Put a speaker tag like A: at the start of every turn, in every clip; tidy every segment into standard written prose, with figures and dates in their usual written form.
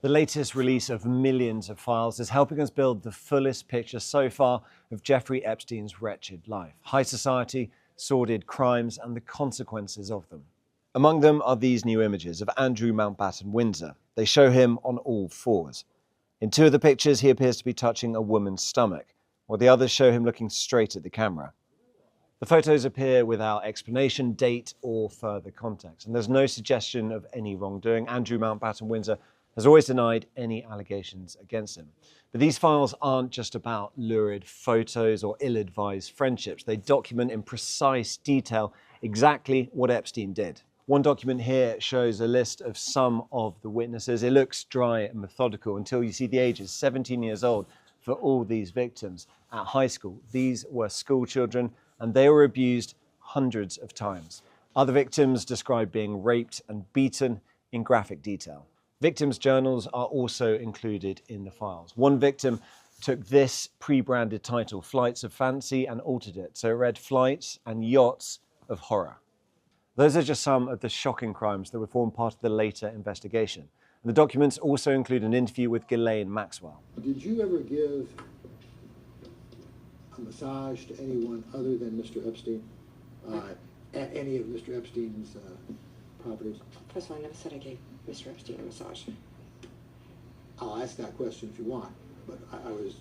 A: The latest release of millions of files is helping us build the fullest picture so far of Jeffrey Epstein's wretched life, high society, sordid crimes, and the consequences of them. Among them are these new images of Andrew Mountbatten Windsor. They show him on all fours. In two of the pictures, he appears to be touching a woman's stomach, while the others show him looking straight at the camera. The photos appear without explanation, date, or further context, and there's no suggestion of any wrongdoing. Andrew Mountbatten Windsor has always denied any allegations against him. But these files aren't just about lurid photos or ill-advised friendships. They document in precise detail exactly what Epstein did. One document here shows a list of some of the witnesses. It looks dry and methodical until you see the ages, 17 years old for all these victims. At high school, these were school children, and they were abused hundreds of times. Other victims described being raped and beaten in graphic detail. Victims' journals are also included in the files. One victim took this pre-branded title, Flights of Fancy, and altered it, so it read Flights and Yachts of Horror. Those are just some of the shocking crimes that would form part of the later investigation. And the documents also include an interview with Ghislaine Maxwell.
B: Did you ever give a massage to anyone other than Mr. Epstein at any of Mr. Epstein's properties?
C: First of all, I never said I gave Mr. Epstein a massage.
B: I'll ask that question if you want, but I was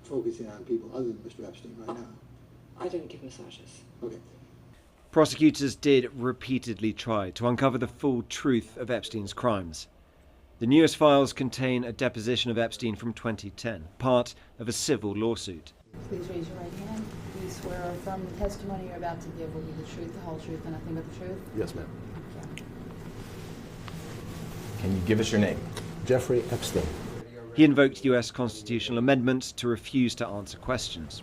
B: focusing on people other than Mr. Epstein right now.
C: I didn't give massages.
B: Okay.
A: Prosecutors did repeatedly try to uncover the full truth of Epstein's crimes. The newest files contain a deposition of Epstein from 2010, part of a civil lawsuit.
D: Please raise your right hand. Do you swear or affirm the testimony you're about to give will be the truth, the whole truth, and nothing but the truth?
E: Yes, ma'am.
D: Thank you.
E: Can you give us your name?
B: Jeffrey Epstein.
A: He invoked US constitutional amendments to refuse to answer questions.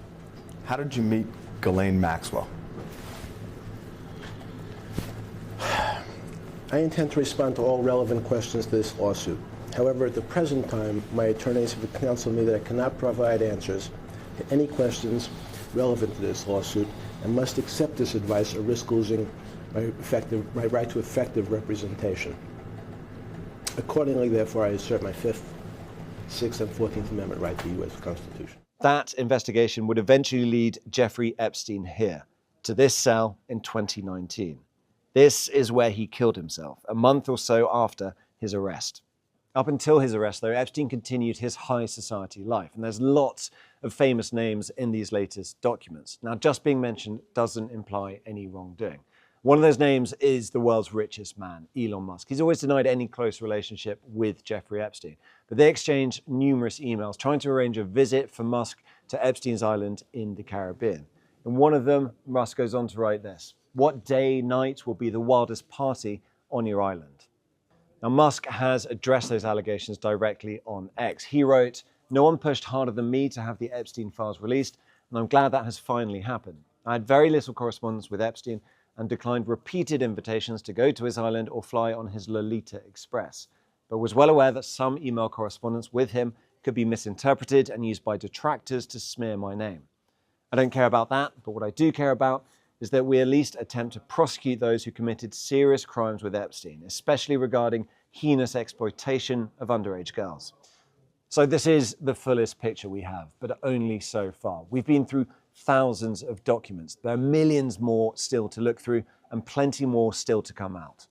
E: How did you meet Ghislaine Maxwell?
F: I intend to respond to all relevant questions to this lawsuit. However, at the present time, my attorneys have counseled me that I cannot provide answers to any questions relevant to this lawsuit and must accept this advice or risk losing my right to effective representation. Accordingly, therefore, I assert my 5th, 6th, and 14th Amendment right to the U.S. Constitution.
A: That investigation would eventually lead Jeffrey Epstein here, to this cell in 2019. This is where he killed himself, a month or so after his arrest. Up until his arrest, though, Epstein continued his high society life, and there's lots of famous names in these latest documents. Now, just being mentioned doesn't imply any wrongdoing. One of those names is the world's richest man, Elon Musk. He's always denied any close relationship with Jeffrey Epstein, but they exchanged numerous emails trying to arrange a visit for Musk to Epstein's island in the Caribbean. In one of them, Musk goes on to write this: "What day, night will be the wildest party on your island?" Now, Musk has addressed those allegations directly on X. He wrote, "No one pushed harder than me to have the Epstein files released, and I'm glad that has finally happened. I had very little correspondence with Epstein and declined repeated invitations to go to his island or fly on his Lolita Express, but was well aware that some email correspondence with him could be misinterpreted and used by detractors to smear my name. I don't care about that, but what I do care about is that we at least attempt to prosecute those who committed serious crimes with Epstein, especially regarding heinous exploitation of underage girls." So this is the fullest picture we have, but only so far. We've been through thousands of documents. There are millions more still to look through and plenty more still to come out.